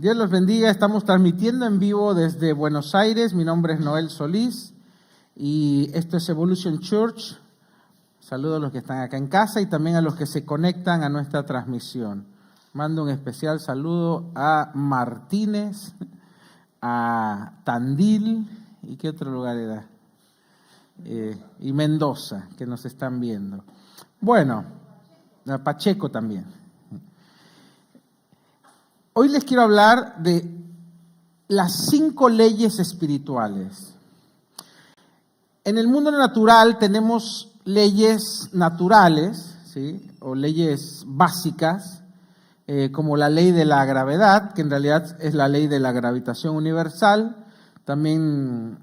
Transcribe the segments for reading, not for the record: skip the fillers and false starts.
Dios los bendiga. Estamos transmitiendo en vivo desde Buenos Aires. Mi nombre es Noel Solís y esto es Evolution Church. Saludo a los que están acá en casa y también a los que se conectan a nuestra transmisión. Mando un especial saludo a Martínez, a Tandil y ¿qué otro lugar era? Y Mendoza, que nos están viendo. Bueno, a Pacheco también. Hoy les quiero hablar de las 5 leyes espirituales. En el mundo natural tenemos leyes naturales, ¿sí? O leyes básicas, como la ley de la gravedad, que en realidad es la ley de la gravitación universal, también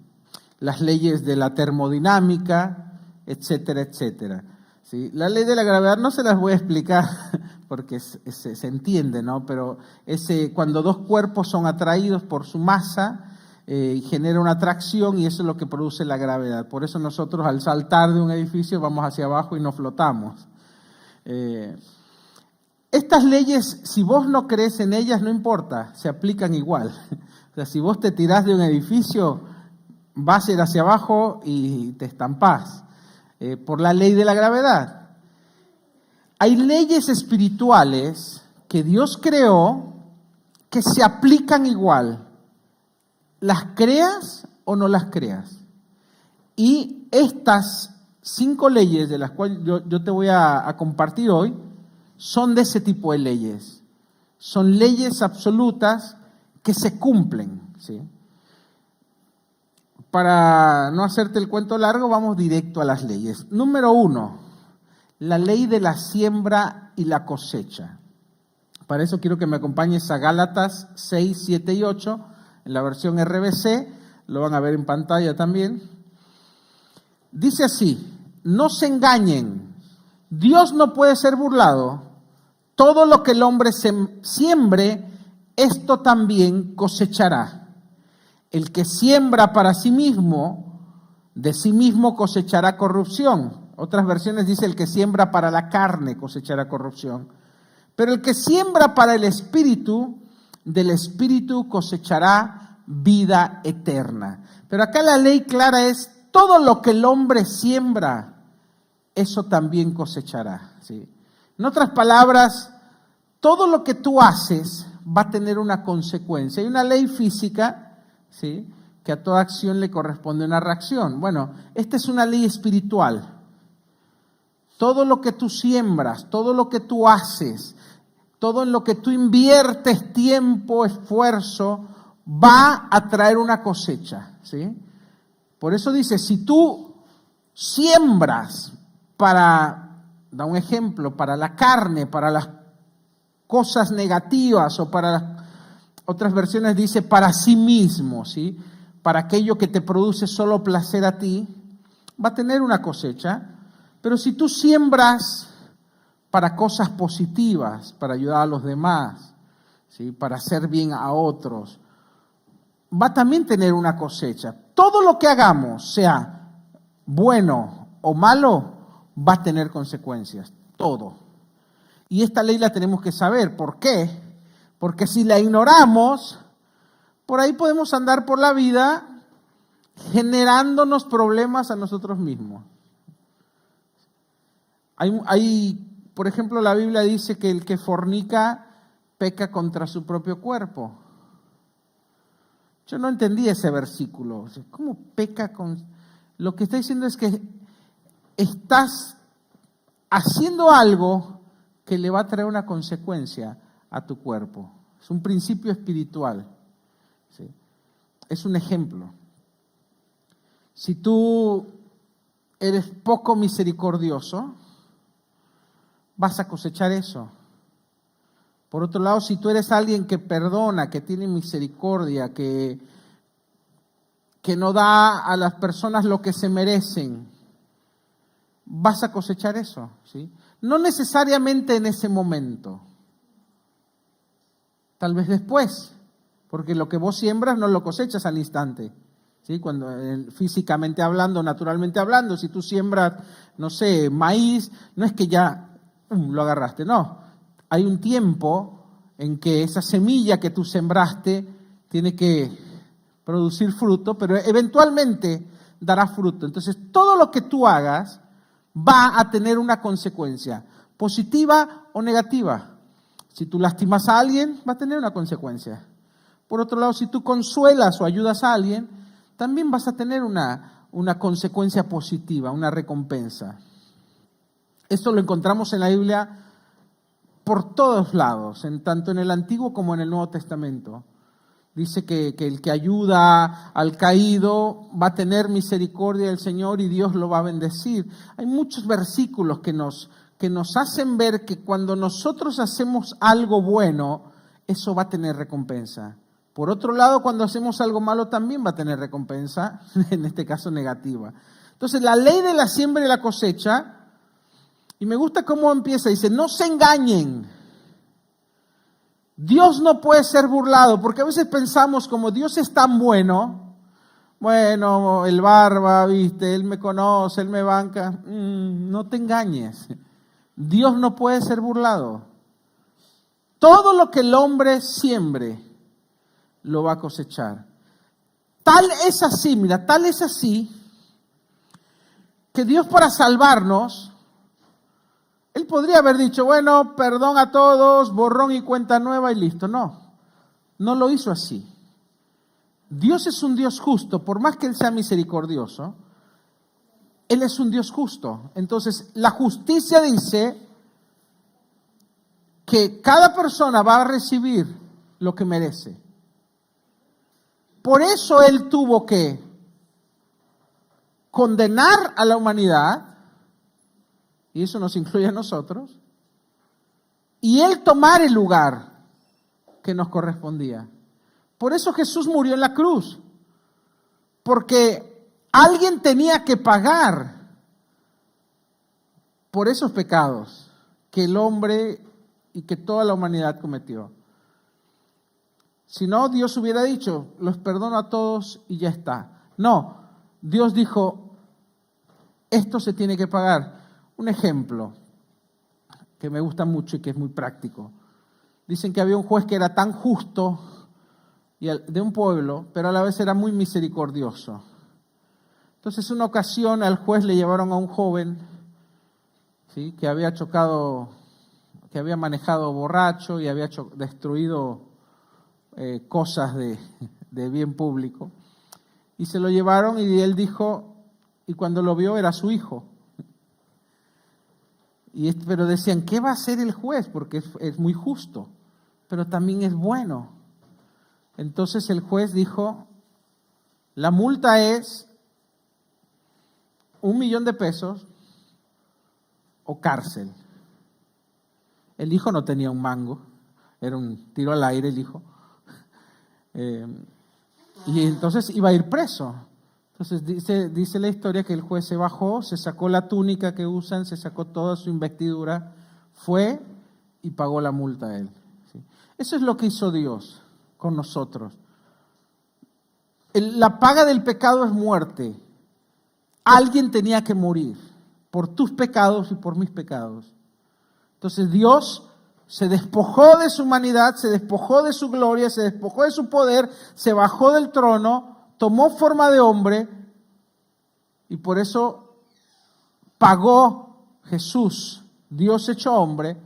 las leyes de la termodinámica, etcétera, etcétera. ¿Sí? La ley de la gravedad no se las voy a explicar porque se entiende, ¿no? Pero cuando dos cuerpos son atraídos por su masa, genera una atracción y eso es lo que produce la gravedad. Por eso nosotros al saltar de un edificio vamos hacia abajo y no flotamos. Estas leyes, si vos no crees en ellas, no importa, se aplican igual. O sea, si vos te tirás de un edificio, vas a ir hacia abajo y te estampás. Por la ley de la gravedad. Hay leyes espirituales que Dios creó que se aplican igual. Las creas o no las creas. Y estas 5 leyes de las cuales yo te voy a compartir hoy son de ese tipo de leyes. Son leyes absolutas que se cumplen, ¿sí? Para no hacerte el cuento largo, vamos directo a las leyes. Número 1, la ley de la siembra y la cosecha. Para eso quiero que me acompañes a Gálatas 6, 7 y 8, en la versión RBC, lo van a ver en pantalla también. Dice así: no se engañen, Dios no puede ser burlado, todo lo que el hombre siembre, esto también cosechará. El que siembra para sí mismo, de sí mismo cosechará corrupción. Otras versiones dice el que siembra para la carne cosechará corrupción. Pero el que siembra para el Espíritu, del Espíritu cosechará vida eterna. Pero acá la ley clara es todo lo que el hombre siembra, eso también cosechará, ¿sí? En otras palabras, todo lo que tú haces va a tener una consecuencia. Hay una ley física, ¿sí?, que a toda acción le corresponde una reacción. Bueno, esta es una ley espiritual. Todo lo que tú siembras, todo lo que tú haces, todo en lo que tú inviertes tiempo, esfuerzo, va a traer una cosecha, ¿sí? Por eso dice, si tú siembras para, da un ejemplo, para la carne, para las cosas negativas o para otras versiones dice para sí mismo, ¿sí? Para aquello que te produce solo placer a ti, va a tener una cosecha. Pero si tú siembras para cosas positivas, para ayudar a los demás, ¿sí?, para hacer bien a otros, va a también tener una cosecha. Todo lo que hagamos, sea bueno o malo, va a tener consecuencias. Todo. Y esta ley la tenemos que saber. ¿Por qué? Porque si la ignoramos, por ahí podemos andar por la vida generándonos problemas a nosotros mismos. Por ejemplo, la Biblia dice que el que fornica peca contra su propio cuerpo. Yo no entendí ese versículo. ¿Cómo peca con...? Lo que está diciendo es que estás haciendo algo que le va a traer una consecuencia a tu cuerpo. Es un principio espiritual, ¿sí? Es un ejemplo. Si tú eres poco misericordioso, vas a cosechar eso. Por otro lado, si tú eres alguien que perdona, que tiene misericordia, que no da a las personas lo que se merecen, vas a cosechar eso, ¿sí? No necesariamente en ese momento. Tal vez después, porque lo que vos siembras no lo cosechas al instante, ¿sí? Cuando físicamente hablando, naturalmente hablando, si tú siembras, no sé, maíz, no es que ya lo agarraste, no. Hay un tiempo en que esa semilla que tú sembraste tiene que producir fruto, pero eventualmente dará fruto. Entonces, todo lo que tú hagas va a tener una consecuencia, positiva o negativa. Si tú lastimas a alguien, va a tener una consecuencia. Por otro lado, si tú consuelas o ayudas a alguien, también vas a tener una consecuencia positiva, una recompensa. Esto lo encontramos en la Biblia por todos lados, tanto en el Antiguo como en el Nuevo Testamento. Dice que el que ayuda al caído va a tener misericordia del Señor y Dios lo va a bendecir. Hay muchos versículos que nos hacen ver que cuando nosotros hacemos algo bueno, eso va a tener recompensa. Por otro lado, cuando hacemos algo malo también va a tener recompensa, en este caso negativa. Entonces, la ley de la siembra y la cosecha, y me gusta cómo empieza, dice, no se engañen. Dios no puede ser burlado, porque a veces pensamos como Dios es tan bueno, el barba, viste, Él me conoce, Él me banca. No te engañes. Dios no puede ser burlado. Todo lo que el hombre siembre, lo va a cosechar. Tal es así, que Dios para salvarnos, Él podría haber dicho, bueno, perdón a todos, borrón y cuenta nueva y listo. No lo hizo así. Dios es un Dios justo, por más que Él sea misericordioso, Él es un Dios justo. Entonces, la justicia dice que cada persona va a recibir lo que merece. Por eso Él tuvo que condenar a la humanidad, y eso nos incluye a nosotros, y Él tomar el lugar que nos correspondía. Por eso Jesús murió en la cruz, porque alguien tenía que pagar por esos pecados que el hombre y que toda la humanidad cometió. Si no, Dios hubiera dicho, los perdono a todos y ya está. No, Dios dijo, esto se tiene que pagar. Un ejemplo que me gusta mucho y que es muy práctico. Dicen que había un juez que era tan justo de un pueblo, pero a la vez era muy misericordioso. Entonces, una ocasión al juez le llevaron a un joven, ¿sí?, que había chocado, que había manejado borracho y había destruido cosas de bien público, y se lo llevaron y él dijo, y cuando lo vio era su hijo, pero decían, ¿qué va a hacer el juez? Porque es muy justo, pero también es bueno. Entonces el juez dijo, la multa es $1,000,000 o cárcel. El hijo no tenía un mango, era un tiro al aire el hijo. Y entonces iba a ir preso. Entonces dice la historia que el juez se bajó, se sacó la túnica que usan, se sacó toda su investidura, fue y pagó la multa a él. ¿Sí? Eso es lo que hizo Dios con nosotros. La paga del pecado es muerte. Alguien tenía que morir por tus pecados y por mis pecados. Entonces Dios se despojó de su humanidad, se despojó de su gloria, se despojó de su poder, se bajó del trono, tomó forma de hombre y por eso pagó Jesús, Dios hecho hombre,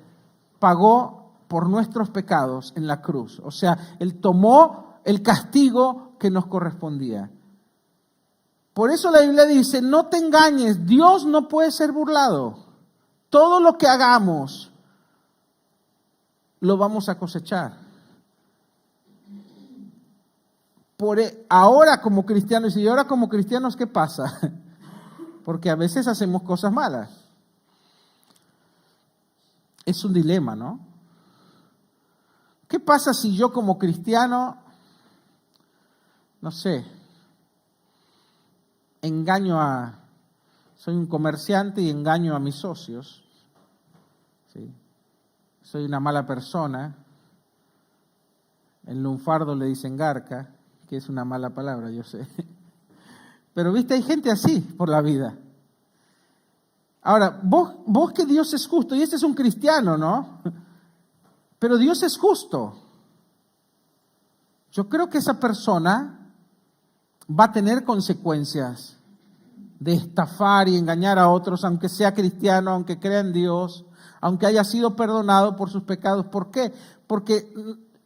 pagó por nuestros pecados en la cruz. O sea, Él tomó el castigo que nos correspondía. Por eso la Biblia dice, no te engañes, Dios no puede ser burlado. Todo lo que hagamos lo vamos a cosechar. Ahora como cristianos, y ahora como cristianos, ¿qué pasa? Porque a veces hacemos cosas malas. Es un dilema, ¿no? ¿Qué pasa si yo como cristiano, no sé, soy un comerciante y engaño a mis socios? ¿Sí? Soy una mala persona. En lunfardo le dicen garca, que es una mala palabra, yo sé. Pero viste, hay gente así por la vida. Ahora, vos que Dios es justo, y este es un cristiano, ¿no? Pero Dios es justo. Yo creo que esa persona va a tener consecuencias de estafar y engañar a otros, aunque sea cristiano, aunque crea en Dios, aunque haya sido perdonado por sus pecados. ¿Por qué? Porque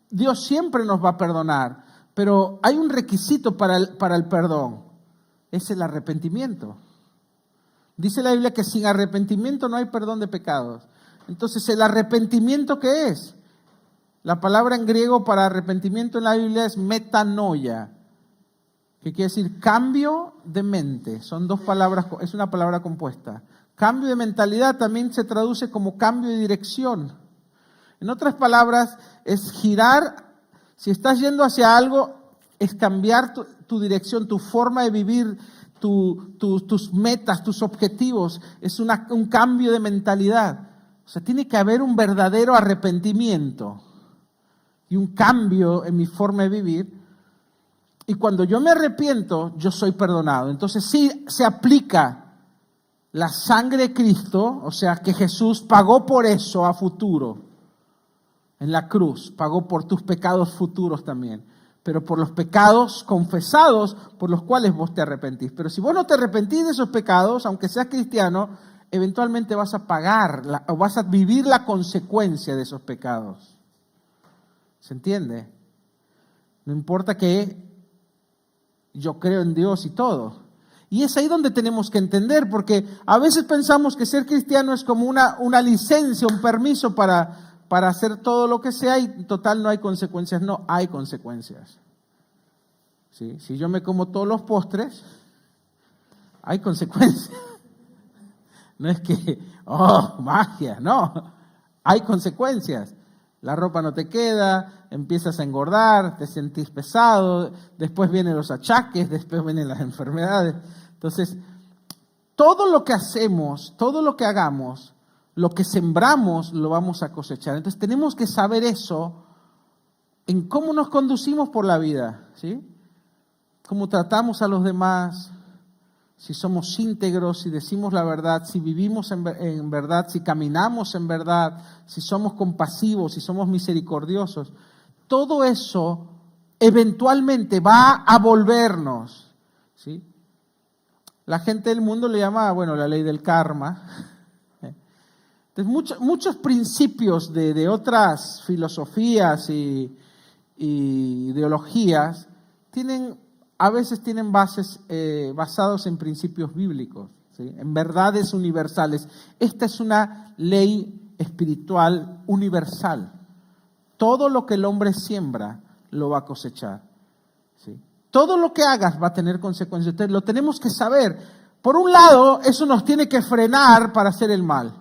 Dios siempre nos va a perdonar, pero hay un requisito para el perdón, es el arrepentimiento. Dice la Biblia que sin arrepentimiento no hay perdón de pecados. Entonces, ¿el arrepentimiento qué es? La palabra en griego para arrepentimiento en la Biblia es metanoia, que quiere decir cambio de mente. Son dos palabras, es una palabra compuesta. Cambio de mentalidad también se traduce como cambio de dirección. En otras palabras, es girar. Si estás yendo hacia algo, es cambiar tu dirección, tu forma de vivir, tus metas, tus objetivos. Es un cambio de mentalidad. O sea, tiene que haber un verdadero arrepentimiento y un cambio en mi forma de vivir. Y cuando yo me arrepiento, yo soy perdonado. Entonces sí se aplica la sangre de Cristo, o sea que Jesús pagó por eso a futuro. En la cruz, pagó por tus pecados futuros también. Pero por los pecados confesados por los cuales vos te arrepentís. Pero si vos no te arrepentís de esos pecados, aunque seas cristiano, eventualmente vas a pagar o vas a vivir la consecuencia de esos pecados. ¿Se entiende? No importa que yo creo en Dios y todo. Y es ahí donde tenemos que entender, porque a veces pensamos que ser cristiano es como una licencia, un permiso para hacer todo lo que sea y en total no hay consecuencias. No, hay consecuencias. ¿Sí? Si yo me como todos los postres, hay consecuencias. No es que, magia, no. Hay consecuencias. La ropa no te queda, empiezas a engordar, te sentís pesado, después vienen los achaques, después vienen las enfermedades. Entonces, todo lo que hacemos, todo lo que hagamos, lo que sembramos, lo vamos a cosechar. Entonces, tenemos que saber eso en cómo nos conducimos por la vida, ¿sí? Cómo tratamos a los demás, si somos íntegros, si decimos la verdad, si vivimos en verdad, si caminamos en verdad, si somos compasivos, si somos misericordiosos. Todo eso eventualmente va a volvernos, ¿sí? La gente del mundo le llama, la ley del karma. Entonces, muchos principios de otras filosofías y ideologías a veces tienen bases basados en principios bíblicos, ¿sí? En verdades universales. Esta es una ley espiritual universal. Todo lo que el hombre siembra lo va a cosechar, ¿sí? Todo lo que hagas va a tener consecuencias. Entonces, lo tenemos que saber. Por un lado, eso nos tiene que frenar para hacer el mal.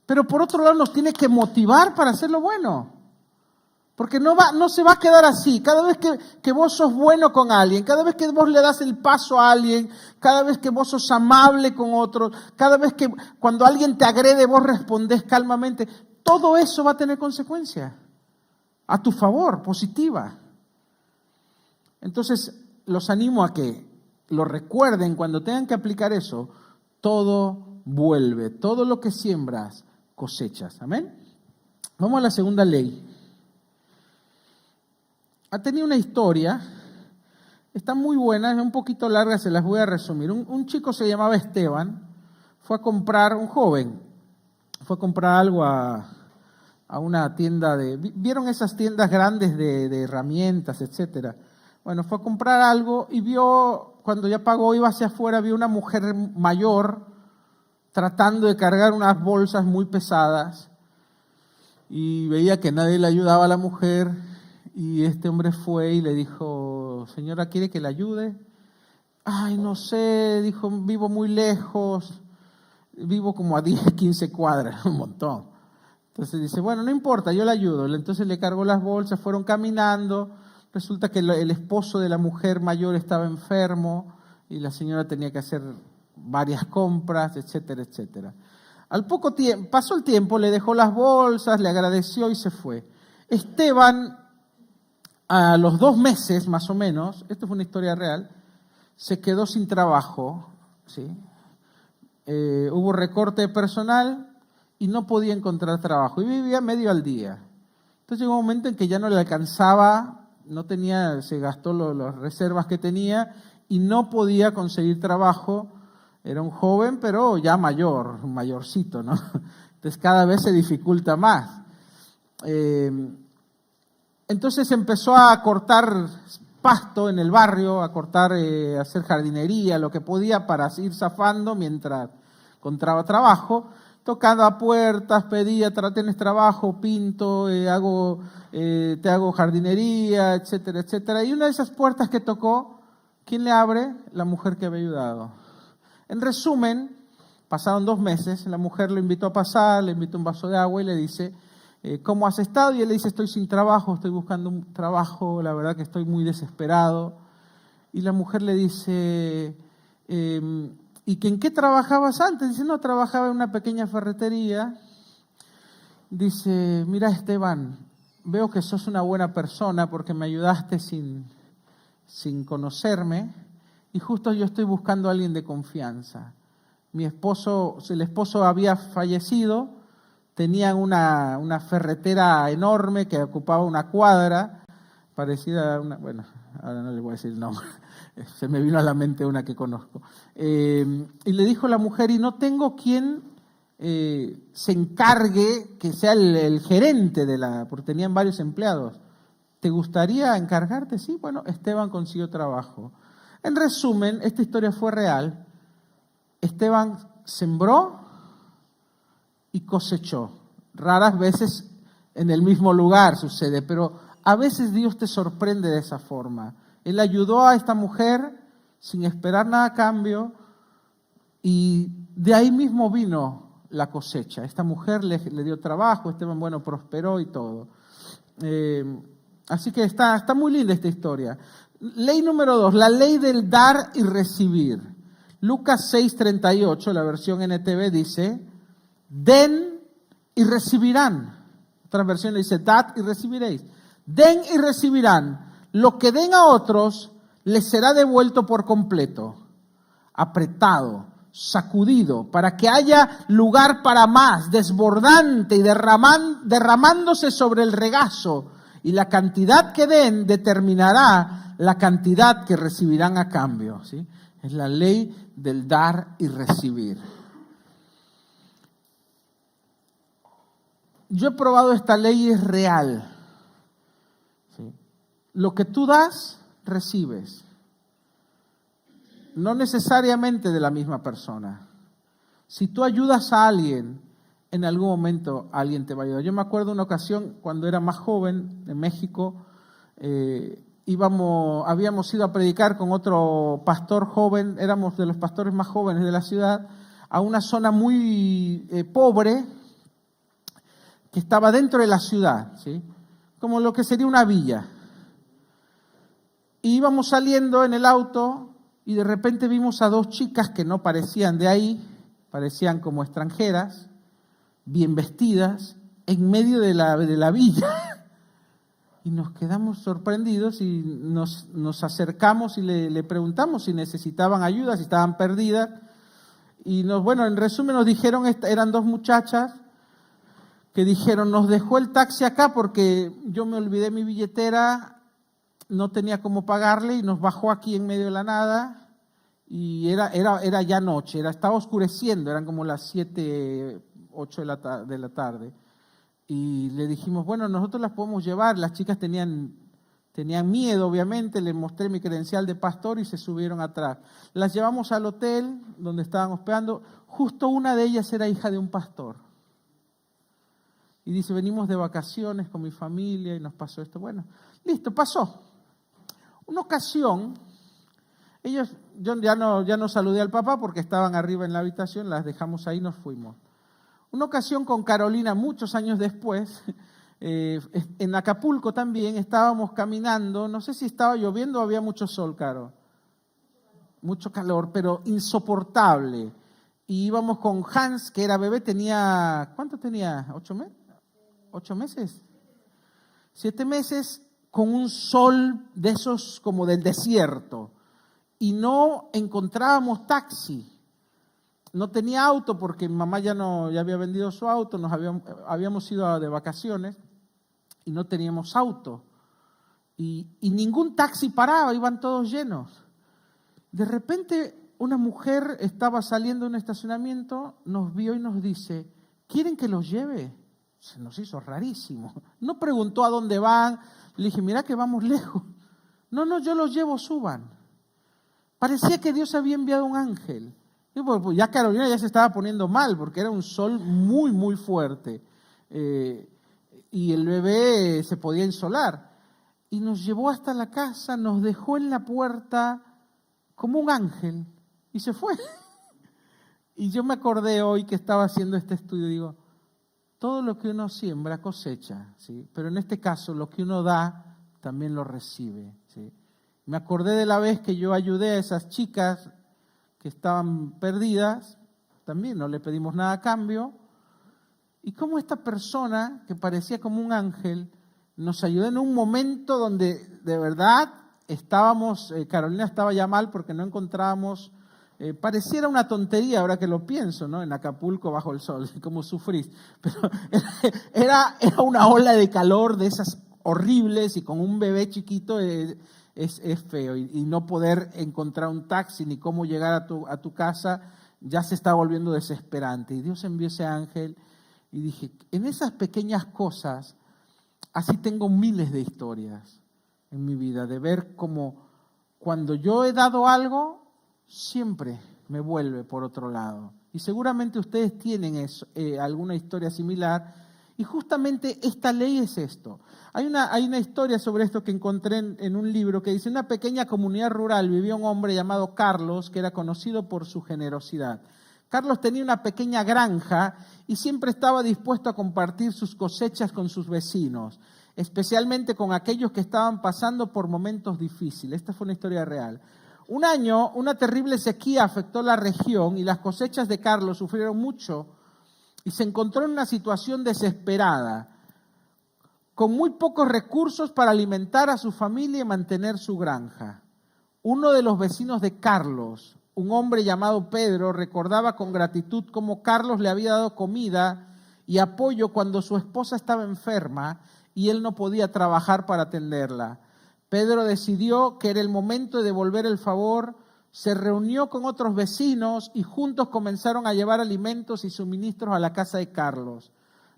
Pero por otro lado, nos tiene que motivar para hacer lo bueno. Porque no se va a quedar así. Cada vez que vos sos bueno con alguien, cada vez que vos le das el paso a alguien, cada vez que vos sos amable con otros, cada vez que cuando alguien te agrede vos respondés calmamente, todo eso va a tener consecuencia a tu favor, positiva. Entonces, los animo a que lo recuerden cuando tengan que aplicar eso. Todo vuelve, todo lo que siembras, cosechas. Amén. Vamos a la segunda ley. Ha tenido una historia, está muy buena, es un poquito larga, se las voy a resumir. Un chico se llamaba Esteban, un joven, fue a comprar algo a una tienda ¿vieron esas tiendas grandes de herramientas, etcétera? Bueno, fue a comprar algo y cuando ya pagó, iba hacia afuera, vio una mujer mayor tratando de cargar unas bolsas muy pesadas y veía que nadie le ayudaba a la mujer. Y este hombre fue y le dijo, señora, ¿quiere que le ayude? Ay, no sé, dijo, vivo muy lejos, vivo como a 10, 15 cuadras, un montón. Entonces dice, bueno, no importa, yo le ayudo. Entonces le cargó las bolsas, fueron caminando. Resulta que el esposo de la mujer mayor estaba enfermo y la señora tenía que hacer varias compras, etcétera, etcétera. Al poco tiempo, pasó el tiempo, le dejó las bolsas, le agradeció y se fue. Esteban, a los 2 meses más o menos, esto fue una historia real, se quedó sin trabajo, ¿sí? Hubo recorte de personal y no podía encontrar trabajo y vivía medio al día. Entonces llegó un momento en que ya no le alcanzaba, no tenía, se gastó las reservas que tenía y no podía conseguir trabajo. Era un joven, pero ya mayor, un mayorcito, ¿no? Entonces cada vez se dificulta más. Entonces empezó a cortar pasto en el barrio, a cortar, hacer jardinería, lo que podía para ir zafando mientras encontraba trabajo, tocando a puertas, pedía, ¿tienes trabajo? Pinto, te hago jardinería, etcétera, etcétera. Y una de esas puertas que tocó, ¿quién le abre? La mujer que había ayudado. En resumen, pasaron 2 meses, la mujer lo invitó a pasar, le invitó un vaso de agua y le dice, ¿cómo has estado? Y él le dice, estoy sin trabajo, estoy buscando un trabajo, la verdad que estoy muy desesperado. Y la mujer le dice, ¿y que en qué trabajabas antes? Dice, no, trabajaba en una pequeña ferretería. Dice, mira Esteban, veo que sos una buena persona porque me ayudaste sin conocerme y justo yo estoy buscando a alguien de confianza. El esposo había fallecido, tenían una ferretera enorme que ocupaba una cuadra, parecida a una, bueno, ahora no le voy a decir el nombre, se me vino a la mente una que conozco. Y le dijo la mujer, y no tengo quien se encargue, que sea el gerente porque tenían varios empleados. ¿Te gustaría encargarte? Sí, bueno, Esteban consiguió trabajo. En resumen, esta historia fue real. Esteban sembró y cosechó. Raras veces en el mismo lugar sucede, pero a veces Dios te sorprende de esa forma. Él ayudó a esta mujer sin esperar nada a cambio y de ahí mismo vino la cosecha. Esta mujer le dio trabajo, Esteban, bueno, prosperó y todo. Así que está muy linda esta historia. Ley número 2, la ley del dar y recibir. Lucas 6:38, la versión NTV dice, den y recibirán. Otra versión dice, dad y recibiréis. Den y recibirán. Lo que den a otros les será devuelto por completo, apretado, sacudido, para que haya lugar para más, desbordante y derramándose sobre el regazo. Y la cantidad que den determinará la cantidad que recibirán a cambio, ¿sí? Es la ley del dar y recibir. Yo he probado esta ley y es real. ¿Sí? Lo que tú das, recibes. No necesariamente de la misma persona. Si tú ayudas a alguien, en algún momento alguien te va a ayudar. Yo me acuerdo una ocasión cuando era más joven en México, habíamos ido a predicar con otro pastor joven, éramos de los pastores más jóvenes de la ciudad, a una zona muy pobre que estaba dentro de la ciudad, ¿sí? Como lo que sería una villa. Y íbamos saliendo en el auto y de repente vimos a 2 chicas que no parecían de ahí, parecían como extranjeras, bien vestidas, en medio de la villa. Y nos quedamos sorprendidos y nos acercamos y le preguntamos si necesitaban ayuda, si estaban perdidas. Y en resumen nos dijeron, eran 2 muchachas que dijeron, nos dejó el taxi acá porque yo me olvidé mi billetera, no tenía cómo pagarle y nos bajó aquí en medio de la nada. Y era ya noche, estaba oscureciendo, eran como las 7, 8 de la tarde. Y le dijimos, bueno, nosotros las podemos llevar. Las chicas tenían miedo, obviamente. Les mostré mi credencial de pastor y se subieron atrás. Las llevamos al hotel donde estaban hospedando. Justo una de ellas era hija de un pastor. Y dice, venimos de vacaciones con mi familia y nos pasó esto. Bueno, listo, pasó. Una ocasión, yo ya no saludé al papá porque estaban arriba en la habitación, las dejamos ahí y nos fuimos. Una ocasión con Carolina, muchos años después, en Acapulco también, estábamos caminando, no sé si estaba lloviendo o había mucho sol, Caro. Mucho calor, pero insoportable. Y íbamos con Hans, que era bebé, ¿cuánto tenía? ¿8 meses? 7 meses con un sol de esos como del desierto. Y no encontrábamos taxi. no tenía auto porque mi mamá ya había vendido su auto, habíamos ido de vacaciones y no teníamos auto. Y ningún taxi paraba, iban todos llenos. De repente una mujer estaba saliendo de un estacionamiento, nos vio y nos dice, ¿quieren que los lleve? Se nos hizo rarísimo. No preguntó a dónde van. Le dije, mira que vamos lejos. No, yo los llevo, suban. Parecía que Dios había enviado un ángel. Y pues ya Carolina ya se estaba poniendo mal porque era un sol muy, muy fuerte. Y el bebé se podía insolar. Y nos llevó hasta la casa, nos dejó en la puerta como un ángel y se fue. Y yo me acordé hoy que estaba haciendo este estudio, digo, todo lo que uno siembra cosecha, ¿sí? Pero en este caso lo que uno da también lo recibe, ¿sí? Me acordé de la vez que yo ayudé a esas chicas que estaban perdidas, también no le pedimos nada a cambio, y cómo esta persona que parecía como un ángel nos ayudó en un momento donde de verdad estábamos, Carolina estaba ya mal porque no encontrábamos, pareciera una tontería ahora que lo pienso, ¿no? En Acapulco bajo el sol, cómo sufrís, pero era una ola de calor de esas horribles y con un bebé chiquito es feo y no poder encontrar un taxi ni cómo llegar a tu casa ya se está volviendo desesperante. Y Dios envió ese ángel y dije, en esas pequeñas cosas, así tengo miles de historias en mi vida, de ver cómo cuando yo he dado algo, siempre me vuelve por otro lado. Y seguramente ustedes tienen alguna historia similar. Y justamente esta ley es esto. Hay una historia sobre esto que encontré en un libro que dice, en una pequeña comunidad rural vivía un hombre llamado Carlos que era conocido por su generosidad. Carlos tenía una pequeña granja y siempre estaba dispuesto a compartir sus cosechas con sus vecinos, especialmente con aquellos que estaban pasando por momentos difíciles. Esta fue una historia real. Un año, una terrible sequía afectó la región y las cosechas de Carlos sufrieron mucho y se encontró en una situación desesperada, con muy pocos recursos para alimentar a su familia y mantener su granja. Uno de los vecinos de Carlos, un hombre llamado Pedro, recordaba con gratitud cómo Carlos le había dado comida y apoyo cuando su esposa estaba enferma y él no podía trabajar para atenderla. Pedro decidió que era el momento de devolver el favor, se reunió con otros vecinos y juntos comenzaron a llevar alimentos y suministros a la casa de Carlos.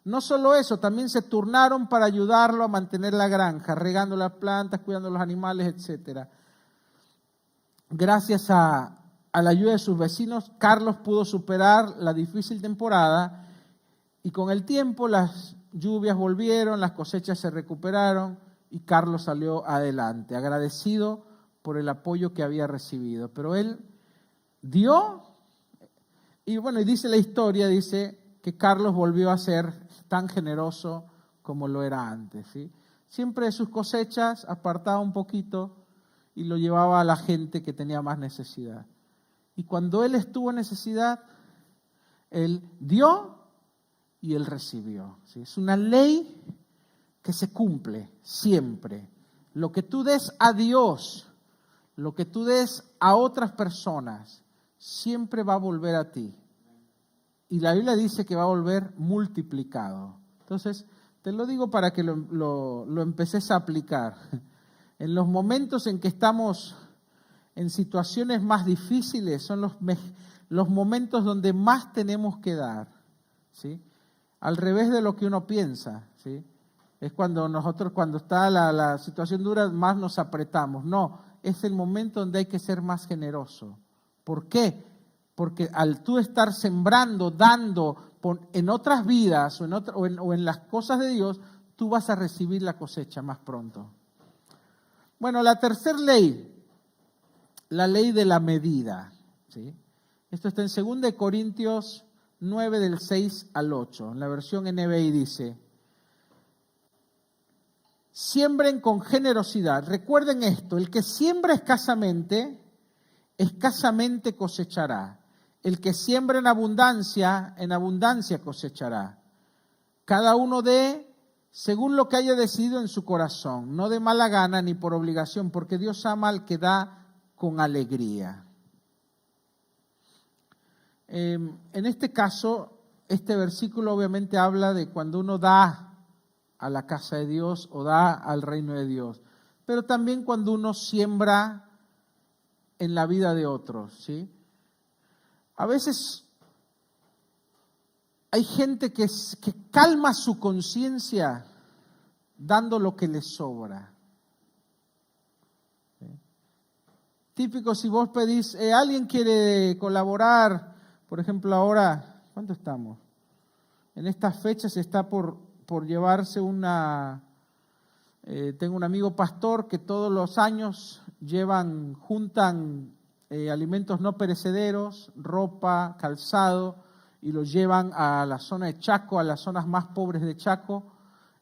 No solo eso, también se turnaron para ayudarlo a mantener la granja, regando las plantas, cuidando los animales, etc. Gracias a la ayuda de sus vecinos, Carlos pudo superar la difícil temporada y con el tiempo las lluvias volvieron, las cosechas se recuperaron y Carlos salió adelante, agradecido por el apoyo que había recibido. Pero él dio, y bueno, y dice la historia, dice que Carlos volvió a ser tan generoso como lo era antes, ¿sí? Siempre de sus cosechas apartaba un poquito y lo llevaba a la gente que tenía más necesidad. Y cuando él estuvo en necesidad, él dio y él recibió, ¿sí? Es una ley que se cumple siempre. Lo que tú des a Dios, lo que tú des a otras personas, siempre va a volver a ti. Y la Biblia dice que va a volver multiplicado. Entonces, te lo digo para que lo empeces a aplicar. En los momentos en que estamos en situaciones más difíciles, son los momentos donde más tenemos que dar, ¿sí? Al revés de lo que uno piensa, ¿sí? Es cuando está la situación dura, más nos apretamos. No, es el momento donde hay que ser más generoso. ¿Por qué? Porque al tú estar sembrando, dando en otras vidas o en las cosas de Dios, tú vas a recibir la cosecha más pronto. Bueno, la tercera ley, la ley de la medida, ¿sí? Esto está en 2 Corintios 9 del 6 al 8. En la versión NBI dice, siembren con generosidad. Recuerden esto, el que siembra escasamente cosechará. El que siembra en abundancia cosechará. Cada uno dé según lo que haya decidido en su corazón, no de mala gana ni por obligación, porque Dios ama al que da con alegría. En este caso, este versículo obviamente habla de cuando uno da a la casa de Dios o da al reino de Dios, pero también cuando uno siembra en la vida de otros, ¿sí? A veces hay gente que calma su conciencia dando lo que le sobra. ¿Sí? Típico, si vos pedís, alguien quiere colaborar, por ejemplo ahora, ¿cuánto estamos? En estas fechas está por llevarse tengo un amigo pastor que todos los años juntan alimentos no perecederos, ropa, calzado, y los llevan a la zona de Chaco, a las zonas más pobres de Chaco,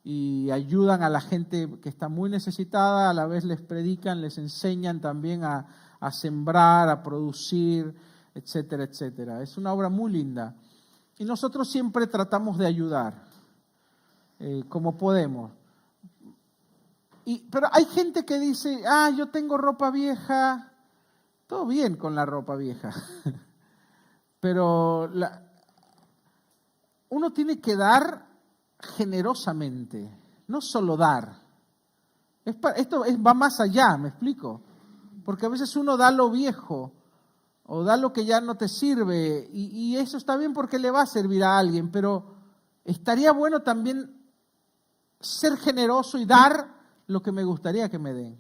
y ayudan a la gente que está muy necesitada, a la vez les predican, les enseñan también a sembrar, a producir, etcétera, etcétera. Es una obra muy linda. Y nosotros siempre tratamos de ayudar, como podemos. Pero hay gente que dice, yo tengo ropa vieja, todo bien con la ropa vieja, pero uno tiene que dar generosamente, no solo dar. Esto va más allá, ¿me explico? Porque a veces uno da lo viejo o da lo que ya no te sirve y eso está bien porque le va a servir a alguien, pero estaría bueno también ser generoso y dar lo que me gustaría que me den.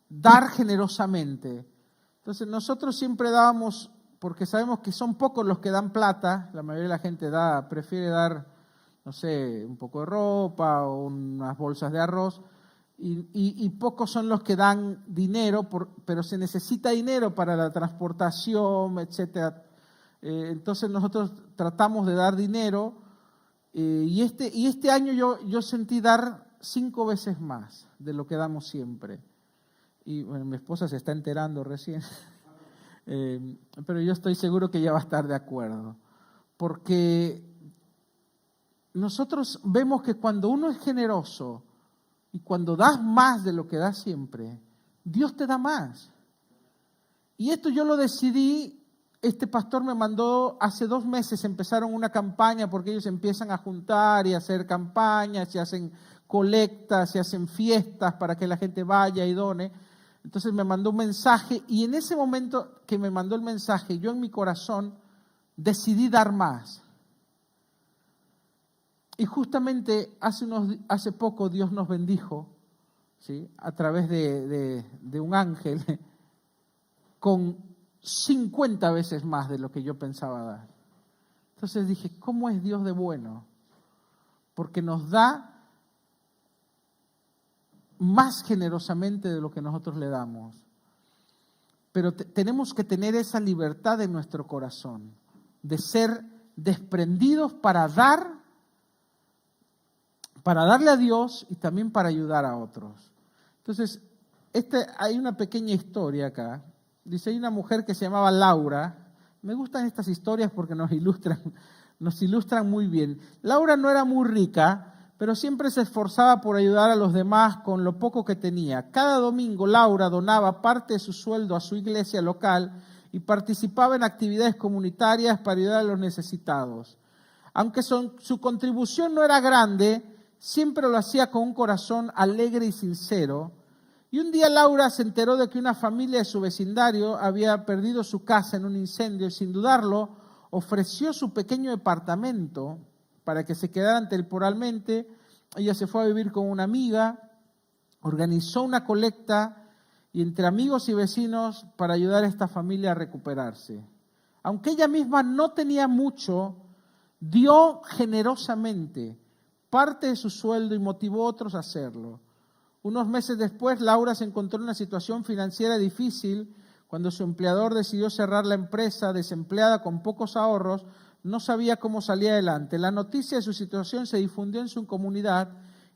Dar generosamente. Entonces nosotros siempre dábamos, porque sabemos que son pocos los que dan plata, la mayoría de la gente prefiere dar, no sé, un poco de ropa o unas bolsas de arroz, y pocos son los que dan dinero, pero se necesita dinero para la transportación, etcétera. Entonces nosotros tratamos de dar dinero, y este año yo sentí dar 5 veces más de lo que damos siempre. Y bueno, mi esposa se está enterando recién, pero yo estoy seguro que ella va a estar de acuerdo. Porque nosotros vemos que cuando uno es generoso y cuando das más de lo que das siempre, Dios te da más. Y esto yo lo decidí. Este pastor me mandó, hace 2 meses empezaron una campaña porque ellos empiezan a juntar y a hacer campañas, se hacen colectas, se hacen fiestas para que la gente vaya y done. Entonces me mandó un mensaje y en ese momento que me mandó el mensaje, yo en mi corazón decidí dar más. Y justamente hace poco Dios nos bendijo, ¿sí?, a través de un ángel con 50 veces más de lo que yo pensaba dar. Entonces dije, ¿cómo es Dios de bueno? Porque nos da más generosamente de lo que nosotros le damos. Pero tenemos que tener esa libertad en nuestro corazón, de ser desprendidos para darle a Dios y también para ayudar a otros. Entonces, hay una pequeña historia acá. Dice, hay una mujer que se llamaba Laura. Me gustan estas historias porque nos ilustran muy bien. Laura no era muy rica, pero siempre se esforzaba por ayudar a los demás con lo poco que tenía. Cada domingo Laura donaba parte de su sueldo a su iglesia local y participaba en actividades comunitarias para ayudar a los necesitados. Aunque su contribución no era grande, siempre lo hacía con un corazón alegre y sincero. Y un día Laura se enteró de que una familia de su vecindario había perdido su casa en un incendio y sin dudarlo ofreció su pequeño departamento para que se quedaran temporalmente. Ella se fue a vivir con una amiga, organizó una colecta y entre amigos y vecinos para ayudar a esta familia a recuperarse. Aunque ella misma no tenía mucho, dio generosamente parte de su sueldo y motivó a otros a hacerlo. Unos meses después, Laura se encontró en una situación financiera difícil cuando su empleador decidió cerrar la empresa. Desempleada con pocos ahorros, no sabía cómo salir adelante. La noticia de su situación se difundió en su comunidad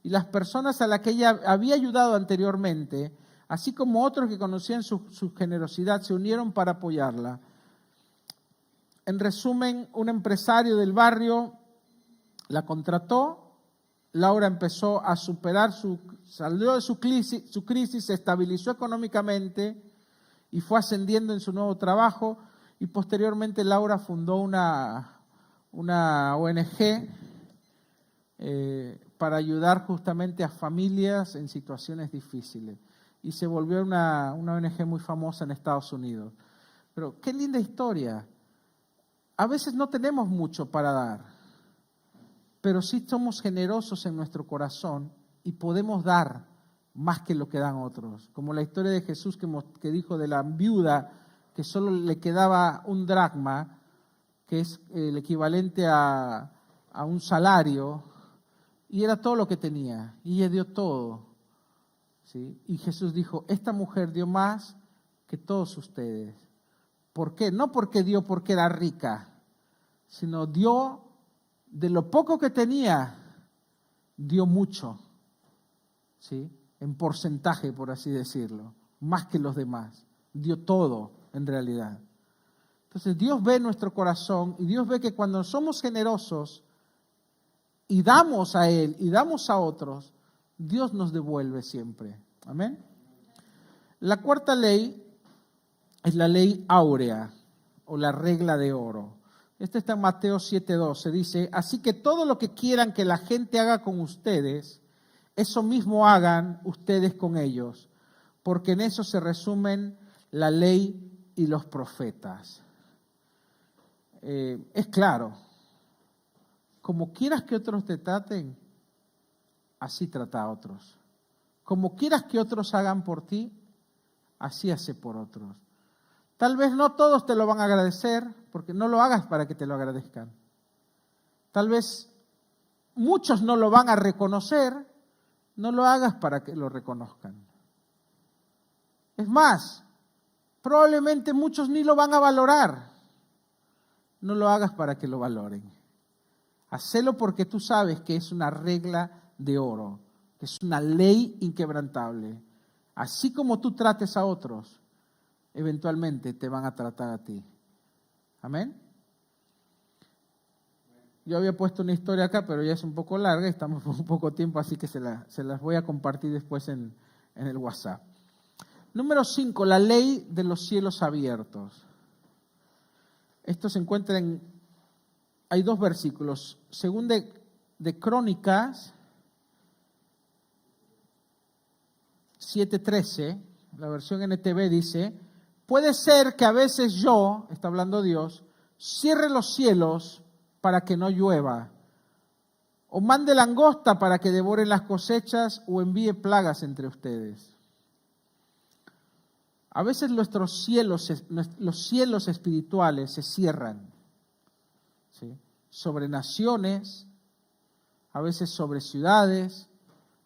y las personas a las que ella había ayudado anteriormente, así como otros que conocían su generosidad, se unieron para apoyarla. En resumen, un empresario del barrio la contrató. Laura empezó a superar salió de su crisis, se estabilizó económicamente y fue ascendiendo en su nuevo trabajo, y posteriormente Laura fundó una ONG para ayudar justamente a familias en situaciones difíciles. Y se volvió una ONG muy famosa en Estados Unidos. Pero qué linda historia. A veces no tenemos mucho para dar, pero sí somos generosos en nuestro corazón y podemos dar más que lo que dan otros. Como la historia de Jesús que dijo de la viuda que solo le quedaba un dracma, que es el equivalente a un salario, y era todo lo que tenía, y ella dio todo. ¿Sí? Y Jesús dijo, esta mujer dio más que todos ustedes. ¿Por qué? No porque dio porque era rica, sino dio de lo poco que tenía, dio mucho, ¿sí? En porcentaje, por así decirlo, más que los demás. Dio todo, en realidad. Entonces Dios ve nuestro corazón y Dios ve que cuando somos generosos y damos a Él y damos a otros, Dios nos devuelve siempre. Amén. La cuarta ley es la ley áurea o la regla de oro. Este está en Mateo 7:12. Dice, así que todo lo que quieran que la gente haga con ustedes, eso mismo hagan ustedes con ellos, porque en eso se resumen la ley y los profetas. Es claro, como quieras que otros te traten, así trata a otros. Como quieras que otros hagan por ti, así hace por otros. Tal vez no todos te lo van a agradecer, porque no lo hagas para que te lo agradezcan. Tal vez muchos no lo van a reconocer, no lo hagas para que lo reconozcan. Es más, probablemente muchos ni lo van a valorar. No lo hagas para que lo valoren. Hacelo porque tú sabes que es una regla de oro, que es una ley inquebrantable. Así como tú trates a otros, eventualmente te van a tratar a ti. Amén. Yo había puesto una historia acá, pero ya es un poco larga, estamos por un poco tiempo, así que se las voy a compartir después en el WhatsApp. Número 5, la ley de los cielos abiertos. Esto se encuentra hay 2 versículos. Según de Crónicas 7:13, la versión NTV dice, puede ser que a veces yo, está hablando Dios, cierre los cielos para que no llueva, o mande langosta para que devoren las cosechas, o envíe plagas entre ustedes. A veces los cielos espirituales se cierran, ¿sí? Sobre naciones, a veces sobre ciudades,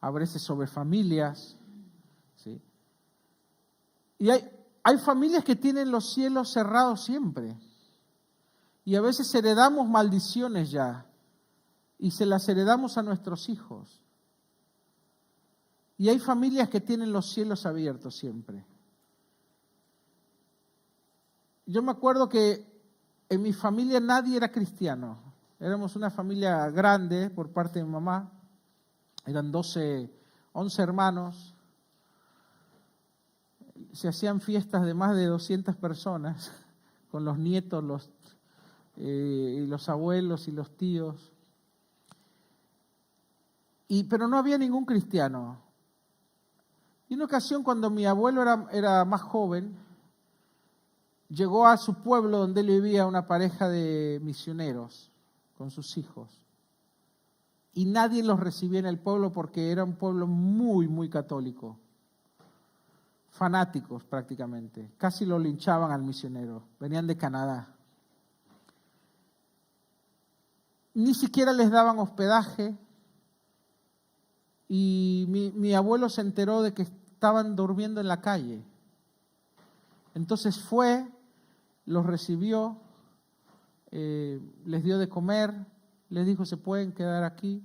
a veces sobre familias, ¿sí? Y hay familias que tienen los cielos cerrados siempre. Y a veces heredamos maldiciones ya. Y se las heredamos a nuestros hijos. Y hay familias que tienen los cielos abiertos siempre. Yo me acuerdo que en mi familia nadie era cristiano. Éramos una familia grande por parte de mi mamá. Eran 11 hermanos. Se hacían fiestas de más de 200 personas, con los nietos, y los abuelos y los tíos. Pero no había ningún cristiano. Y una ocasión, cuando mi abuelo era más joven, llegó a su pueblo donde él vivía una pareja de misioneros con sus hijos. Y nadie los recibía en el pueblo porque era un pueblo muy, muy católico. Fanáticos prácticamente. Casi lo linchaban al misionero. Venían de Canadá. Ni siquiera les daban hospedaje. Y mi abuelo se enteró de que estaban durmiendo en la calle. Entonces fue, los recibió, les dio de comer, les dijo, se pueden quedar aquí.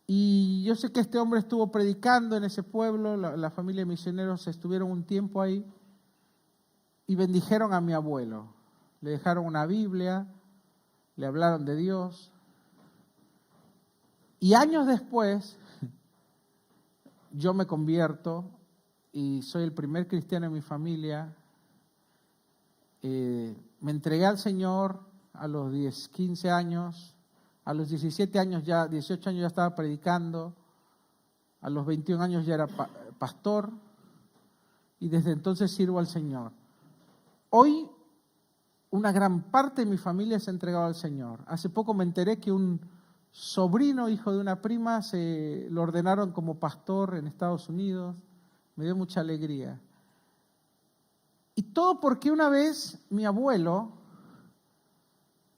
Y yo sé que este hombre estuvo predicando en ese pueblo, la familia de misioneros estuvieron un tiempo ahí y bendijeron a mi abuelo. Le dejaron una Biblia, le hablaron de Dios. Y años después, yo me convierto y soy el primer cristiano en mi familia. Me entregué al Señor a los 10, 15 años, a los 17 años ya, 18 años ya estaba predicando, a los 21 años ya era pastor y desde entonces sirvo al Señor. Hoy una gran parte de mi familia se ha entregado al Señor. Hace poco me enteré que un sobrino, hijo de una prima, lo ordenaron como pastor en Estados Unidos. Me dio mucha alegría. Y todo porque una vez mi abuelo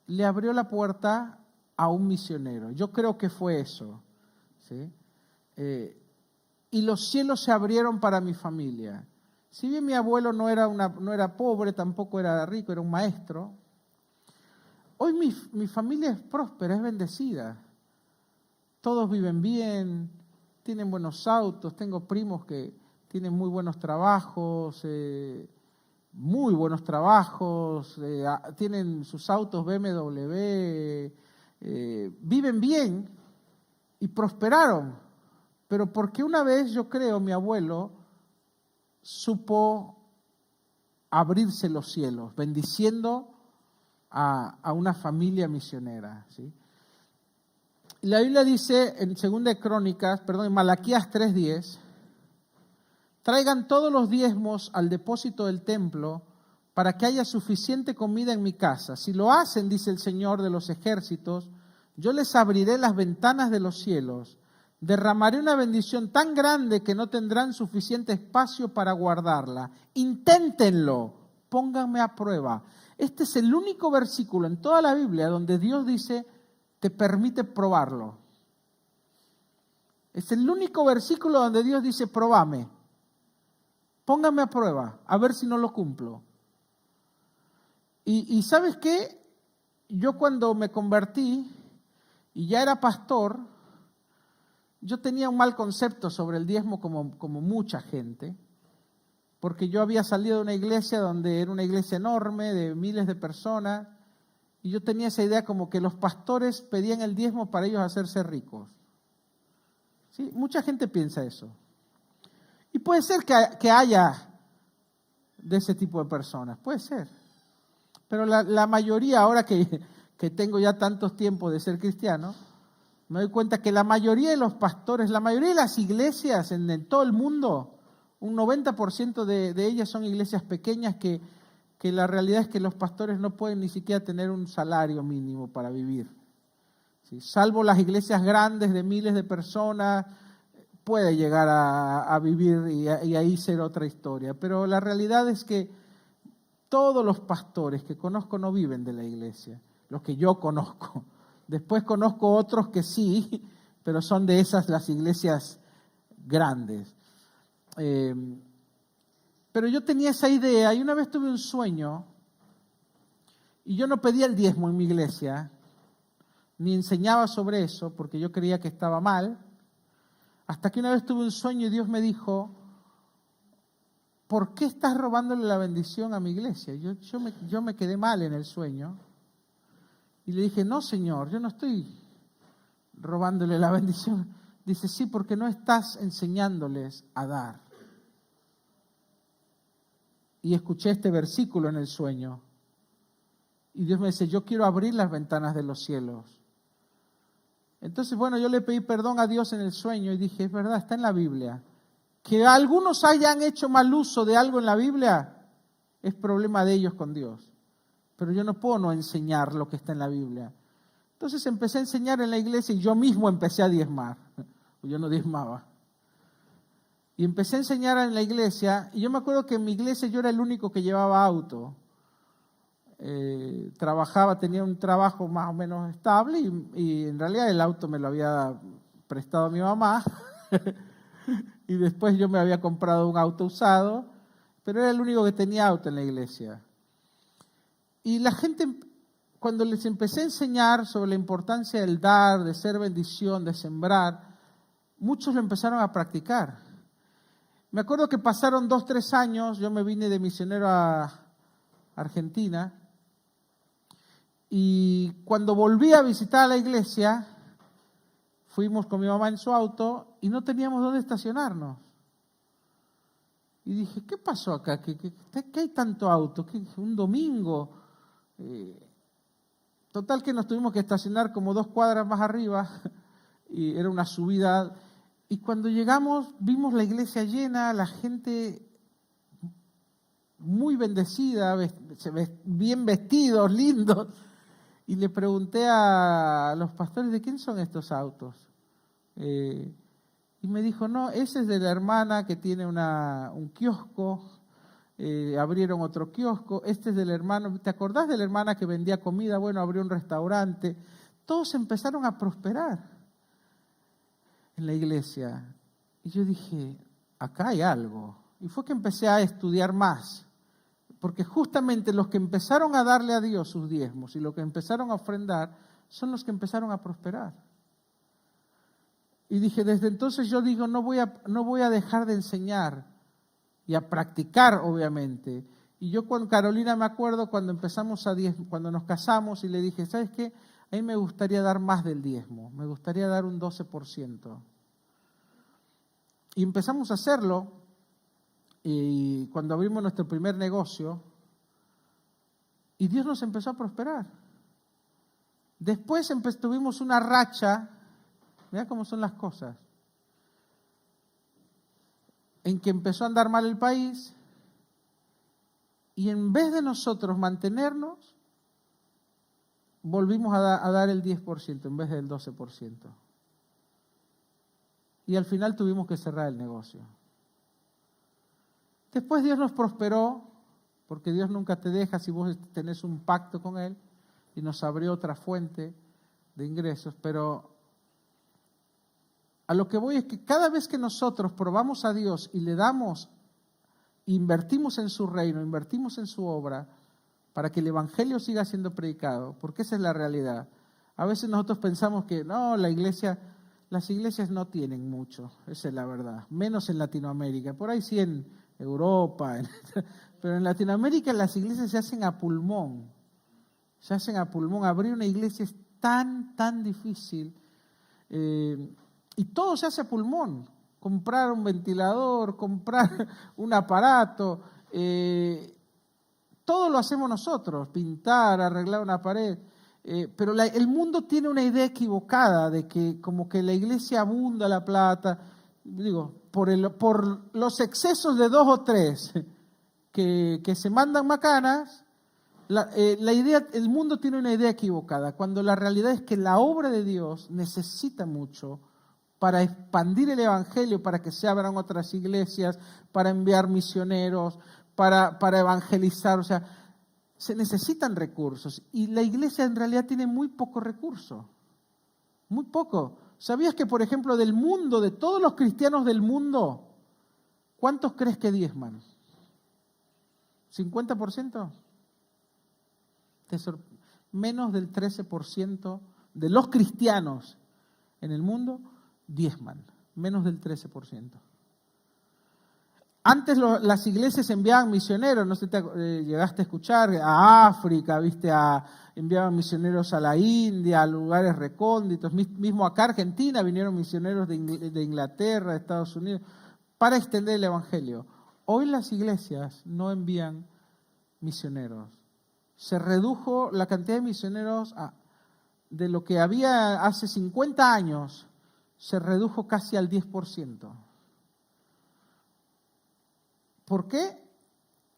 le abrió la puerta a un misionero. Yo creo que fue eso, ¿sí? Y los cielos se abrieron para mi familia. Si bien mi abuelo no era pobre, tampoco era rico, era un maestro, hoy mi familia es próspera, es bendecida. Todos viven bien, tienen buenos autos, tengo primos que tienen muy buenos trabajos, tienen sus autos BMW, viven bien y prosperaron. Pero porque una vez, yo creo, mi abuelo supo abrirse los cielos, bendiciendo a una familia misionera, ¿sí? La Biblia dice en Malaquías 3:10, traigan todos los diezmos al depósito del templo para que haya suficiente comida en mi casa. Si lo hacen, dice el Señor de los ejércitos, yo les abriré las ventanas de los cielos, derramaré una bendición tan grande que no tendrán suficiente espacio para guardarla. Inténtenlo, pónganme a prueba. Este es el único versículo en toda la Biblia donde Dios dice, te permite probarlo. Es el único versículo donde Dios dice, probame, póngame a prueba, a ver si no lo cumplo. Y ¿sabes qué? Yo cuando me convertí y ya era pastor, yo tenía un mal concepto sobre el diezmo como mucha gente, porque yo había salido de una iglesia donde era una iglesia enorme, de miles de personas, y yo tenía esa idea como que los pastores pedían el diezmo para ellos hacerse ricos. ¿Sí? Mucha gente piensa eso. Y puede ser que haya de ese tipo de personas, puede ser. Pero la mayoría, ahora que tengo ya tantos tiempos de ser cristiano, me doy cuenta que la mayoría de los pastores, la mayoría de las iglesias en todo el mundo, un 90% de ellas son iglesias pequeñas que la realidad es que los pastores no pueden ni siquiera tener un salario mínimo para vivir. ¿Sí? Salvo las iglesias grandes de miles de personas, puede llegar a vivir y ahí ser otra historia. Pero la realidad es que todos los pastores que conozco no viven de la iglesia, los que yo conozco. Después conozco otros que sí, pero son de esas las iglesias grandes. Pero yo tenía esa idea y una vez tuve un sueño y yo no pedía el diezmo en mi iglesia, ni enseñaba sobre eso porque yo creía que estaba mal, hasta que una vez tuve un sueño y Dios me dijo, ¿por qué estás robándole la bendición a mi iglesia? Yo me quedé mal en el sueño y le dije, no Señor, yo no estoy robándole la bendición. Dice, sí, porque no estás enseñándoles a dar. Y escuché este versículo en el sueño. Y Dios me dice, yo quiero abrir las ventanas de los cielos. Entonces, bueno, yo le pedí perdón a Dios en el sueño y dije, es verdad, está en la Biblia. Que algunos hayan hecho mal uso de algo en la Biblia, es problema de ellos con Dios. Pero yo no puedo no enseñar lo que está en la Biblia. Entonces empecé a enseñar en la iglesia y yo mismo empecé a diezmar. Yo no diezmaba. Y empecé a enseñar en la iglesia, y yo me acuerdo que en mi iglesia yo era el único que llevaba auto. Tenía un trabajo más o menos estable y en realidad el auto me lo había prestado a mi mamá y después yo me había comprado un auto usado, pero era el único que tenía auto en la iglesia. Y la gente, cuando les empecé a enseñar sobre la importancia del dar, de ser bendición, de sembrar, muchos lo empezaron a practicar. Me acuerdo que pasaron 2, 3 años, yo me vine de misionero a Argentina, y cuando volví a visitar la iglesia, fuimos con mi mamá en su auto y no teníamos dónde estacionarnos. Y dije, ¿qué pasó acá? ¿Qué hay tanto auto? ¿Qué, un domingo? Total que nos tuvimos que estacionar como 2 cuadras más arriba y era una subida. Y cuando llegamos vimos la iglesia llena, la gente muy bendecida, bien vestidos, lindos. Y le pregunté a los pastores, ¿de quién son estos autos? Y me dijo, no, ese es de la hermana que tiene un kiosco, abrieron otro kiosco, este es del hermano, ¿te acordás de la hermana que vendía comida? Bueno, abrió un restaurante. Todos empezaron a prosperar en la iglesia. Y yo dije, acá hay algo. Y fue que empecé a estudiar más. Porque justamente los que empezaron a darle a Dios sus diezmos y los que empezaron a ofrendar son los que empezaron a prosperar. Y dije, desde entonces yo digo, no voy a dejar de enseñar y a practicar, obviamente. Y yo con Carolina me acuerdo cuando cuando nos casamos y le dije, ¿sabes qué? A mí me gustaría dar más del diezmo, me gustaría dar un 12%. Y empezamos a hacerlo. Y cuando abrimos nuestro primer negocio, y Dios nos empezó a prosperar. Después tuvimos una racha, mira cómo son las cosas, en que empezó a andar mal el país, y en vez de nosotros mantenernos, volvimos a dar el 10% en vez del 12%. Y al final tuvimos que cerrar el negocio. Después Dios nos prosperó, porque Dios nunca te deja si vos tenés un pacto con Él, y nos abrió otra fuente de ingresos. Pero a lo que voy es que cada vez que nosotros probamos a Dios y le damos, invertimos en su reino, invertimos en su obra, para que el Evangelio siga siendo predicado, porque esa es la realidad. A veces nosotros pensamos que no, las iglesias no tienen mucho, esa es la verdad, menos en Latinoamérica, por ahí sí en Europa, pero en Latinoamérica las iglesias se hacen a pulmón, abrir una iglesia es tan difícil, y todo se hace a pulmón, comprar un ventilador, comprar un aparato, todo lo hacemos nosotros, pintar, arreglar una pared. Pero el mundo tiene una idea equivocada de que como que la iglesia abunda la plata, digo, por los excesos de 2 o 3 que se mandan macanas, el mundo tiene una idea equivocada, cuando la realidad es que la obra de Dios necesita mucho para expandir el Evangelio, para que se abran otras iglesias, para enviar misioneros, para evangelizar, o sea, se necesitan recursos y la iglesia en realidad tiene muy poco recurso, muy poco. ¿Sabías que, por ejemplo, del mundo, de todos los cristianos del mundo, cuántos crees que diezman? ¿50%? Menos del 13% de los cristianos en el mundo diezman, menos del 13%. Antes las iglesias enviaban misioneros, no sé si llegaste a escuchar, a África, enviaban misioneros a la India, a lugares recónditos, mismo acá Argentina vinieron misioneros de Inglaterra, de Estados Unidos, para extender el Evangelio. Hoy las iglesias no envían misioneros. Se redujo la cantidad de misioneros de lo que había hace 50 años, se redujo casi al 10%. ¿Por qué?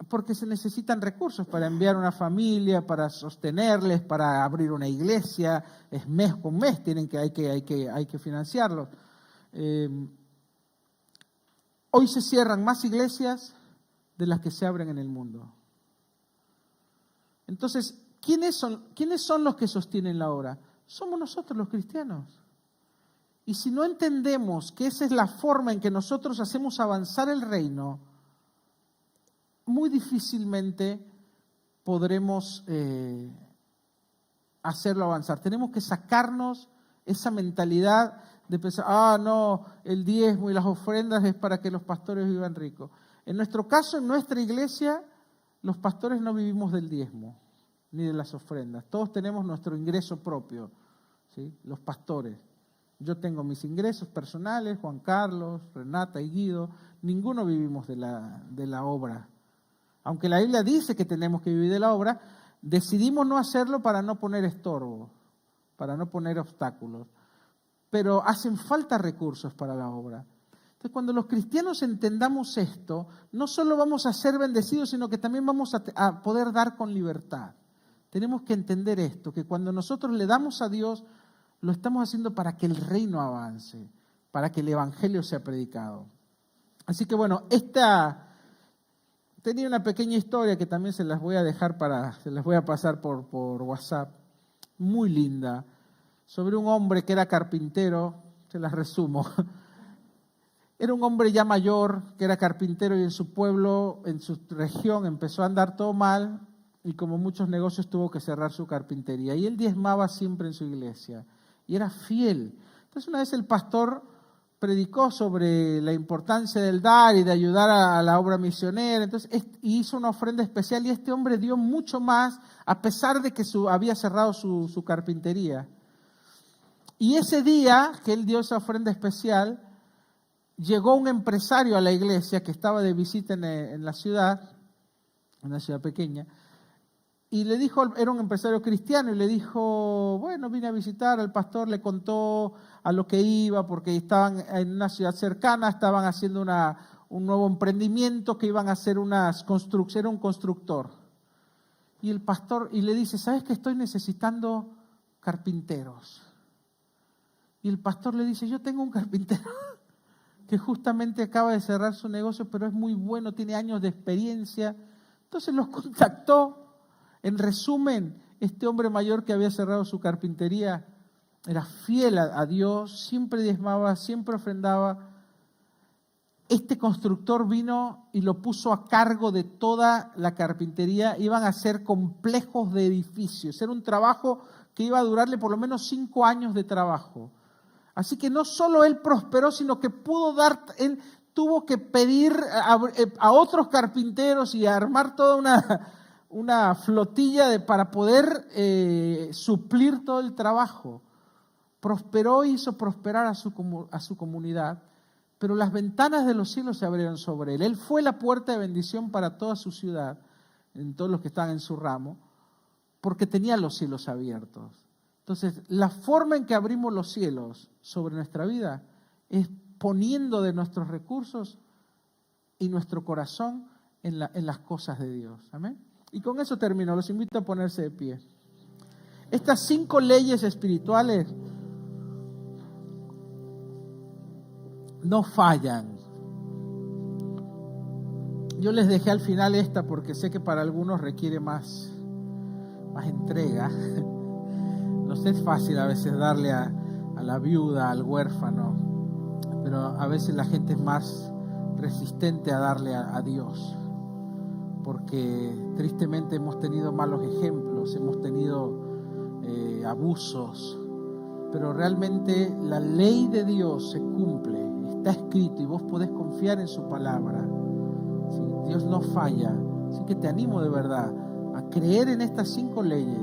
Porque se necesitan recursos para enviar una familia, para sostenerles, para abrir una iglesia, es mes con mes, hay que financiarlos. Hoy se cierran más iglesias de las que se abren en el mundo. Entonces, ¿quiénes son los que sostienen la obra? Somos nosotros los cristianos. Y si no entendemos que esa es la forma en que nosotros hacemos avanzar el reino, muy difícilmente podremos hacerlo avanzar. Tenemos que sacarnos esa mentalidad de pensar, no, el diezmo y las ofrendas es para que los pastores vivan ricos. En nuestro caso, en nuestra iglesia, los pastores no vivimos del diezmo ni de las ofrendas. Todos tenemos nuestro ingreso propio, ¿sí? Los pastores. Yo tengo mis ingresos personales, Juan Carlos, Renata y Guido, ninguno vivimos de la obra. Aunque la Biblia dice que tenemos que vivir de la obra, decidimos no hacerlo para no poner estorbo, para no poner obstáculos. Pero hacen falta recursos para la obra. Entonces, cuando los cristianos entendamos esto, no solo vamos a ser bendecidos, sino que también vamos a poder dar con libertad. Tenemos que entender esto, que cuando nosotros le damos a Dios, lo estamos haciendo para que el reino avance, para que el evangelio sea predicado. Así que bueno, tenía una pequeña historia que también se las voy a pasar por WhatsApp, muy linda, sobre un hombre que era carpintero, se las resumo. Era un hombre ya mayor que era carpintero y en su pueblo, en su región, empezó a andar todo mal y como muchos negocios tuvo que cerrar su carpintería. Y él diezmaba siempre en su iglesia y era fiel. Entonces una vez el pastor predicó sobre la importancia del dar y de ayudar a la obra misionera. Entonces hizo una ofrenda especial y este hombre dio mucho más a pesar de que había cerrado su carpintería. Y ese día que él dio esa ofrenda especial, llegó un empresario a la iglesia que estaba de visita en la ciudad, en una ciudad pequeña, y le dijo, era un empresario cristiano, y le dijo, bueno, vine a visitar al pastor, le contó a lo que iba, porque estaban en una ciudad cercana, estaban haciendo un nuevo emprendimiento, que iban a hacer era un constructor. Y el pastor, y le dice, ¿sabes que estoy necesitando carpinteros? Y el pastor le dice, yo tengo un carpintero que justamente acaba de cerrar su negocio, pero es muy bueno, tiene años de experiencia. Entonces los contactó. En resumen, este hombre mayor que había cerrado su carpintería era fiel a Dios, siempre diezmaba, siempre ofrendaba. Este constructor vino y lo puso a cargo de toda la carpintería. Iban a ser complejos de edificios. Era un trabajo que iba a durarle por lo menos 5 años de trabajo. Así que no solo él prosperó, sino que él tuvo que pedir a otros carpinteros y armar toda una flotilla para poder suplir todo el trabajo. Prosperó e hizo prosperar a su comunidad, pero las ventanas de los cielos se abrieron sobre él. Él fue la puerta de bendición para toda su ciudad, en todos los que estaban en su ramo, porque tenía los cielos abiertos. Entonces, la forma en que abrimos los cielos sobre nuestra vida es poniendo de nuestros recursos y nuestro corazón en las cosas de Dios. Amén. Y con eso termino. Los invito a ponerse de pie. Estas 5 leyes espirituales no fallan. Yo les dejé al final esta porque sé que para algunos requiere más entrega. No es fácil a veces darle a la viuda, al huérfano, pero a veces la gente es más resistente a darle a Dios, porque tristemente hemos tenido malos ejemplos, hemos tenido abusos, pero realmente la ley de Dios se cumple, está escrito y vos podés confiar en su palabra. ¿Sí? Dios no falla, así que te animo de verdad a creer en estas 5 leyes.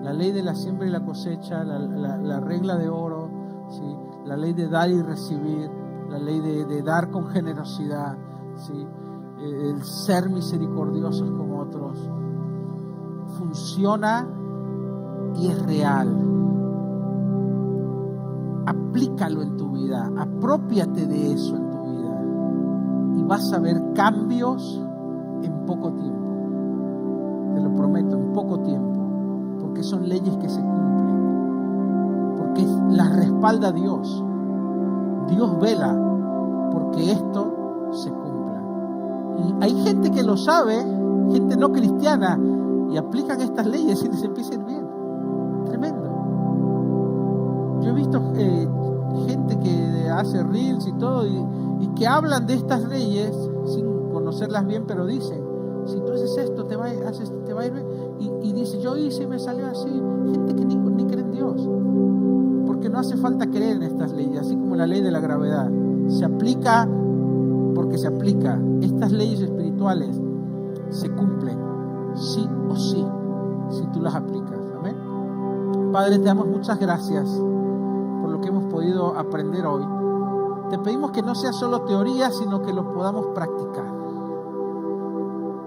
La ley de la siembra y la cosecha, la regla de oro, ¿sí? La ley de dar y recibir, la ley de dar con generosidad, ¿sí? El ser misericordiosos con otros. Funciona y es real. Aplícalo en tu vida, aprópiate de eso en tu vida y vas a ver cambios en poco tiempo. Te lo prometo, en poco tiempo. Porque son leyes que se cumplen, porque las respalda Dios. Dios vela porque esto se cumpla. Y hay gente que lo sabe, gente no cristiana, y aplican estas leyes y les empieza a ir bien. Tremendo. Yo he visto gente que hace reels y todo, y que hablan de estas leyes sin conocerlas bien, pero dicen, si tú haces esto, te va a ir bien. Y dice, yo hice y me salió así. Gente que ni cree en Dios. Porque no hace falta creer en estas leyes, así como la ley de la gravedad. Se aplica porque se aplica. Estas leyes espirituales se cumplen, sí o sí, si tú las aplicas. Amén. Padre, te damos muchas gracias por lo lo que hemos podido aprender hoy, te pedimos que no sea solo teoría, sino que lo podamos practicar.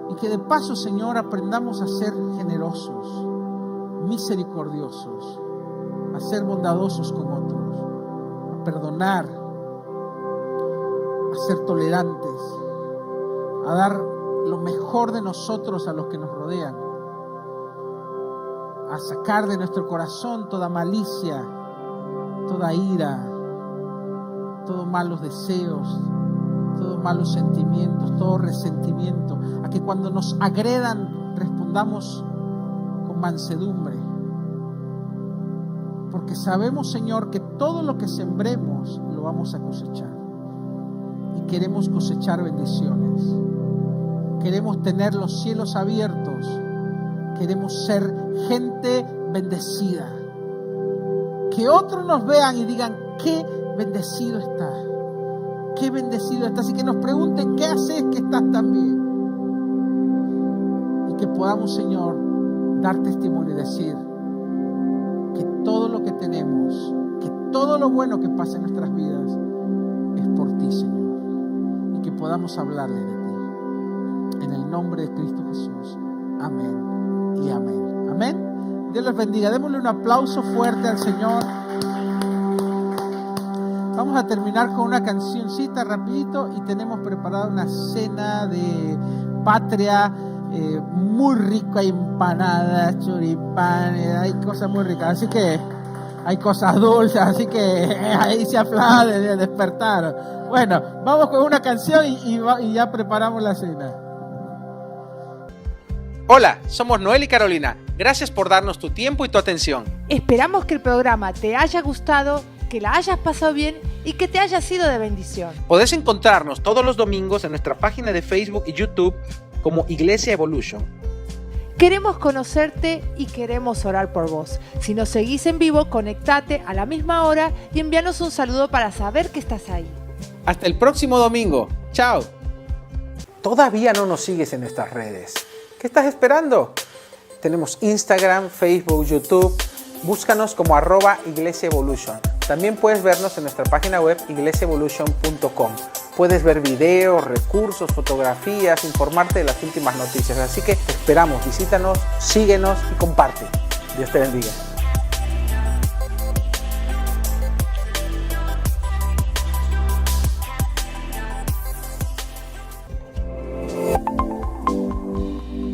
Y que de paso, Señor, aprendamos a ser generosos, misericordiosos, a ser bondadosos con otros, a perdonar, a ser tolerantes, a dar lo mejor de nosotros a los que nos rodean, a sacar de nuestro corazón toda malicia, toda ira, todos malos deseos, todos malos sentimientos, todo resentimiento, a que cuando nos agredan respondamos con mansedumbre, porque sabemos, Señor, que todo lo que sembremos lo vamos a cosechar, y queremos cosechar bendiciones, queremos tener los cielos abiertos, queremos ser gente bendecida, que otros nos vean y digan: qué bendecido está, qué bendecido estás, y que nos pregunten: ¿qué haces que estás tan bien? Y que podamos, Señor, dar testimonio y decir que todo lo que tenemos, que todo lo bueno que pasa en nuestras vidas es por ti, Señor, y que podamos hablarle de ti. En el nombre de Cristo Jesús. Amén y amén. Amén. Dios les bendiga. Démosle un aplauso fuerte al Señor. Vamos a terminar con una cancioncita rapidito y tenemos preparada una cena de patria muy rica, hay empanadas, choripanes, hay cosas muy ricas, así que hay cosas dulces, así que ahí se aplaude de despertar. Bueno, vamos con una canción y ya preparamos la cena. Hola, somos Noel y Carolina. Gracias por darnos tu tiempo y tu atención. Esperamos que el programa te haya gustado, que la hayas pasado bien y que te haya sido de bendición. Podés encontrarnos todos los domingos en nuestra página de Facebook y YouTube como Iglesia Evolution. Queremos conocerte y queremos orar por vos. Si nos seguís en vivo, conectate a la misma hora y envíanos un saludo para saber que estás ahí. Hasta el próximo domingo. Chao. ¿Todavía no nos sigues en nuestras redes? ¿Qué estás esperando? Tenemos Instagram, Facebook, YouTube. Búscanos como @iglesiaevolution. También puedes vernos en nuestra página web iglesiaevolution.com. Puedes ver videos, recursos, fotografías, informarte de las últimas noticias. Así que te esperamos, visítanos, síguenos y comparte. Dios te bendiga.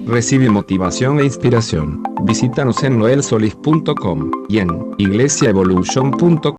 Recibe motivación e inspiración. Visítanos en noelsolis.com y en iglesiaevolution.com.